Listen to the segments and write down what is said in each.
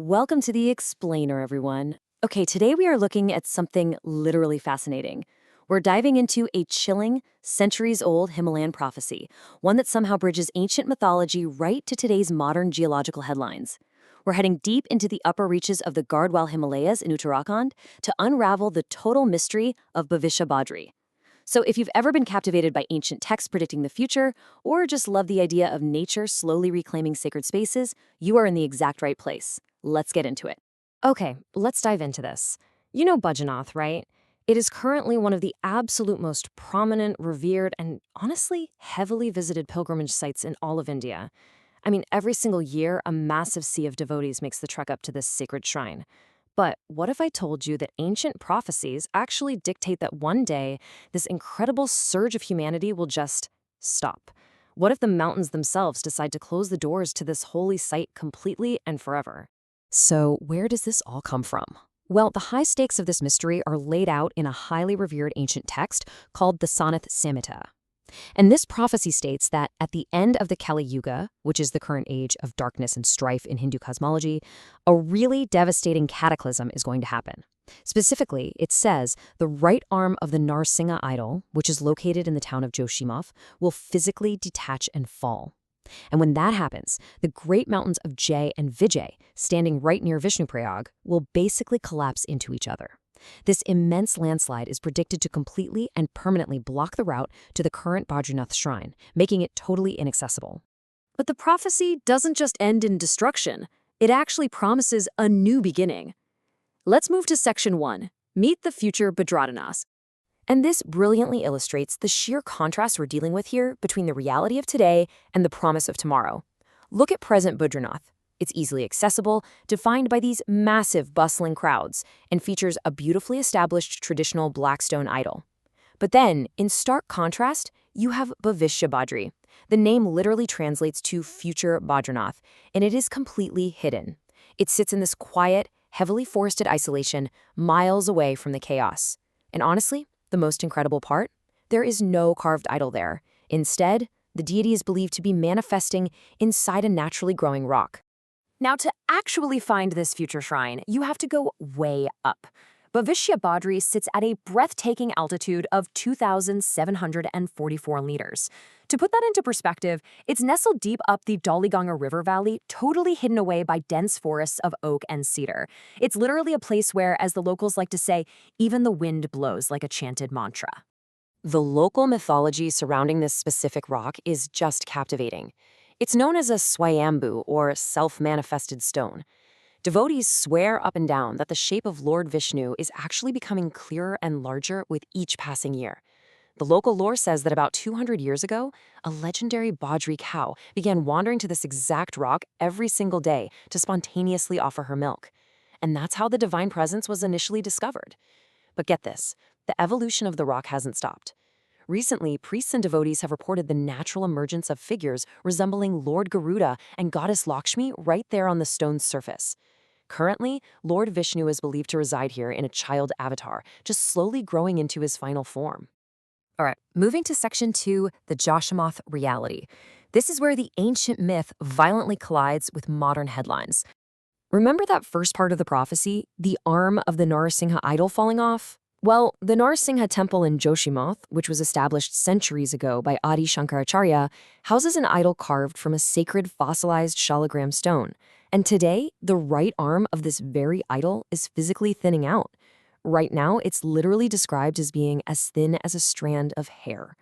Welcome to the Explainer, everyone. Okay, today we are looking at something literally fascinating. We're diving into a chilling, centuries-old Himalayan prophecy, one that somehow bridges ancient mythology right to today's modern geological headlines. We're heading deep into the upper reaches of the Gardwal Himalayas in Uttarakhand to unravel the total mystery of Bhavishya Badri. So if you've ever been captivated by ancient texts predicting the future, or just love the idea of nature slowly reclaiming sacred spaces, you are in the exact right place. Let's get into it. Okay, let's dive into this. You know Badrinath, right? It is currently one of the absolute most prominent, revered, and honestly, heavily visited pilgrimage sites in all of India. I mean, every single year, a massive sea of devotees makes the trek up to this sacred shrine. But what if I told you that ancient prophecies actually dictate that one day, this incredible surge of humanity will just stop? What if the mountains themselves decide to close the doors to this holy site completely and forever? So, where does this all come from? Well, the high stakes of this mystery are laid out in a highly revered ancient text called the Sanath Samhita. And this prophecy states that at the end of the Kaliyuga, which is the current age of darkness and strife in Hindu cosmology, a really devastating cataclysm is going to happen. Specifically, it says the right arm of the Narsingha idol, which is located in the town of Joshimath, will physically detach and fall. And when that happens, the great mountains of Jay and Vijay, standing right near Vishnuprayag, will basically collapse into each other. This immense landslide is predicted to completely and permanently block the route to the current Badrinath shrine, making it totally inaccessible. But the prophecy doesn't just end in destruction. It actually promises a new beginning. Let's move to Section 1. Meet the future Badrinath. And this brilliantly illustrates the sheer contrast we're dealing with here between the reality of today and the promise of tomorrow. Look at present Badrinath. It's easily accessible, defined by these massive, bustling crowds, and features a beautifully established traditional black stone idol. But then, in stark contrast, you have Bhavishya Badri. The name literally translates to future Badrinath, and it is completely hidden. It sits in this quiet, heavily forested isolation, miles away from the chaos. And honestly, the most incredible part? There is no carved idol there. Instead, the deity is believed to be manifesting inside a naturally growing rock. Now, to actually find this future shrine, you have to go way up. Bhavishya Badri sits at a breathtaking altitude of 2,744 meters. To put that into perspective, it's nestled deep up the Daliganga River Valley, totally hidden away by dense forests of oak and cedar. It's literally a place where, as the locals like to say, even the wind blows like a chanted mantra. The local mythology surrounding this specific rock is just captivating. It's known as a swayambhu, or self-manifested stone. Devotees swear up and down that the shape of Lord Vishnu is actually becoming clearer and larger with each passing year. The local lore says that about 200 years ago, a legendary Badri cow began wandering to this exact rock every single day to spontaneously offer her milk. And that's how the divine presence was initially discovered. But get this, the evolution of the rock hasn't stopped. Recently, priests and devotees have reported the natural emergence of figures resembling Lord Garuda and Goddess Lakshmi right there on the stone's surface. Currently, Lord Vishnu is believed to reside here in a child avatar, just slowly growing into his final form. All right, moving to Section 2, the Joshimath reality. This is where the ancient myth violently collides with modern headlines. Remember that first part of the prophecy, the arm of the Narsingha idol falling off? Well, the Narsingha temple in Joshimath, which was established centuries ago by Adi Shankaracharya, houses an idol carved from a sacred fossilized shalagram stone. And today, the right arm of this very idol is physically thinning out. Right now, it's literally described as being as thin as a strand of hair.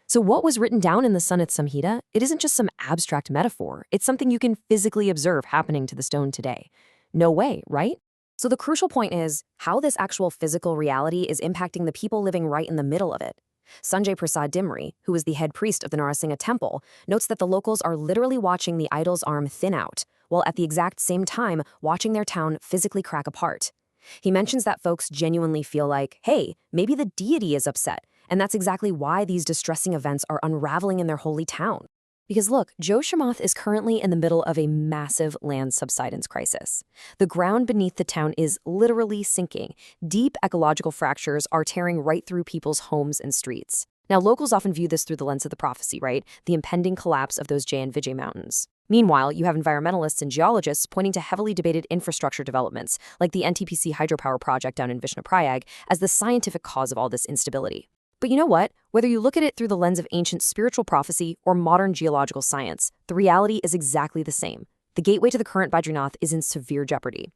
So what was written down in the Sanath Samhita, it isn't just some abstract metaphor. It's something you can physically observe happening to the stone today. No way, right? So the crucial point is how this actual physical reality is impacting the people living right in the middle of it. Sanjay Prasad Dimri, who is the head priest of the Narsingha temple, notes that the locals are literally watching the idol's arm thin out, while at the exact same time watching their town physically crack apart. He mentions that folks genuinely feel like, hey, maybe the deity is upset, and that's exactly why these distressing events are unraveling in their holy town. Because look, Joshimath is currently in the middle of a massive land subsidence crisis. The ground beneath the town is literally sinking. Deep ecological fractures are tearing right through people's homes and streets. Now, locals often view this through the lens of the prophecy, right? The impending collapse of those Jay and Vijay mountains. Meanwhile, you have environmentalists and geologists pointing to heavily debated infrastructure developments, like the NTPC hydropower project down in Vishnuprayag, as the scientific cause of all this instability. But you know what? Whether you look at it through the lens of ancient spiritual prophecy or modern geological science, the reality is exactly the same. The gateway to the current Badrinath is in severe jeopardy.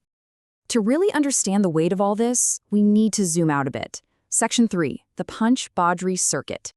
To really understand the weight of all this, we need to zoom out a bit. Section 3, the Panch Badri Circuit.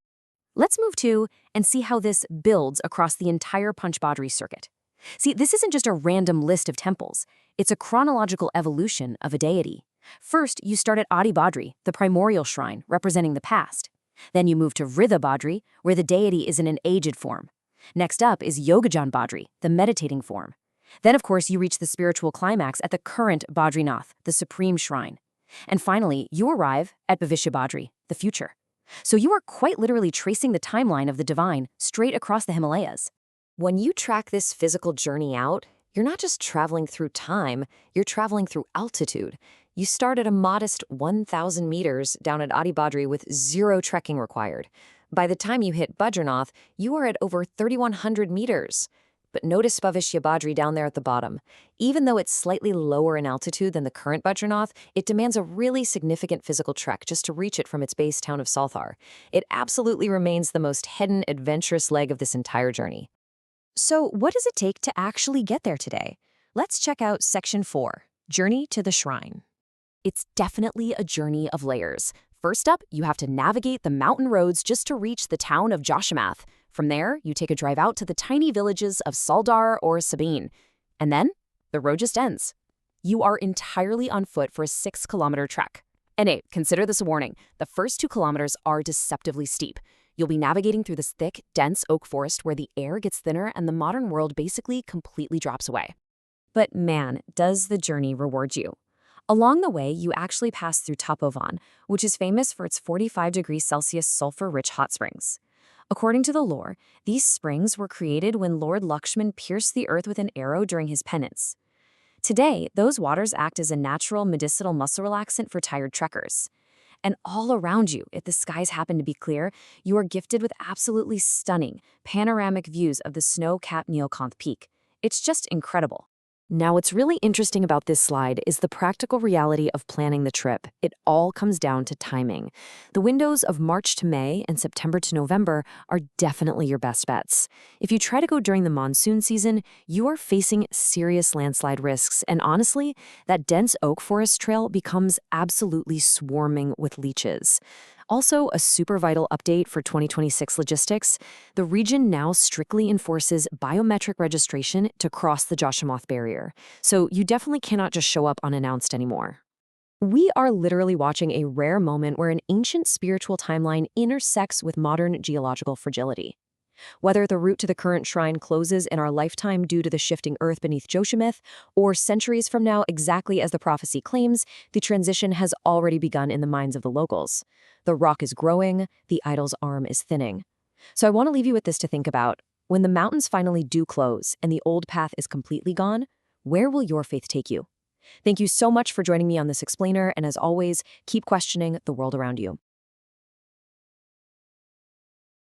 Let's move to and see how this builds across the entire Panch Badri circuit. See, this isn't just a random list of temples. It's a chronological evolution of a deity. First, you start at Adi Badri, the primordial shrine representing the past. Then you move to Vridha Badri, where the deity is in an aged form. Next up is Yogajan Badri, the meditating form. Then, of course, you reach the spiritual climax at the current Badrinath, the supreme shrine. And finally, you arrive at Bhavishya Badri, the future. So you are quite literally tracing the timeline of the divine straight across the Himalayas. When you track this physical journey out, you're not just traveling through time, you're traveling through altitude. You start at a modest 1,000 meters down at Adi Badri with zero trekking required. By the time you hit Badrinath, you are at over 3,100 meters. But notice Bhavishya Badri down there at the bottom. Even though it's slightly lower in altitude than the current Badrinath, it demands a really significant physical trek just to reach it from its base town of Salthar. It absolutely remains the most hidden, adventurous leg of this entire journey. So what does it take to actually get there today? Let's check out Section 4, Journey to the Shrine. It's definitely a journey of layers. First up, you have to navigate the mountain roads just to reach the town of Joshimath. From there, you take a drive out to the tiny villages of Saldar or Sabine. And then, the road just ends. You are entirely on foot for a 6-kilometer trek. And hey, consider this a warning. The first 2 kilometers are deceptively steep. You'll be navigating through this thick, dense oak forest where the air gets thinner and the modern world basically completely drops away. But man, does the journey reward you. Along the way, you actually pass through Tapovan, which is famous for its 45 degrees Celsius sulfur-rich hot springs. According to the lore, these springs were created when Lord Lakshman pierced the earth with an arrow during his penance. Today, those waters act as a natural medicinal muscle relaxant for tired trekkers. And all around you, if the skies happen to be clear, you are gifted with absolutely stunning, panoramic views of the snow-capped Neelkanth Peak. It's just incredible. Now, what's really interesting about this slide is the practical reality of planning the trip. It all comes down to timing. The windows of March to May and September to November are definitely your best bets. If you try to go during the monsoon season, you are facing serious landslide risks, and honestly, that dense oak forest trail becomes absolutely swarming with leeches. Also, a super vital update for 2026 logistics, the region now strictly enforces biometric registration to cross the Joshimath barrier, so you definitely cannot just show up unannounced anymore. We are literally watching a rare moment where an ancient spiritual timeline intersects with modern geological fragility. Whether the route to the current shrine closes in our lifetime due to the shifting earth beneath Joshimath, or centuries from now exactly as the prophecy claims, the transition has already begun in the minds of the locals. The rock is growing, the idol's arm is thinning. So I want to leave you with this to think about. When the mountains finally do close and the old path is completely gone, where will your faith take you? Thank you so much for joining me on this explainer, and as always, keep questioning the world around you.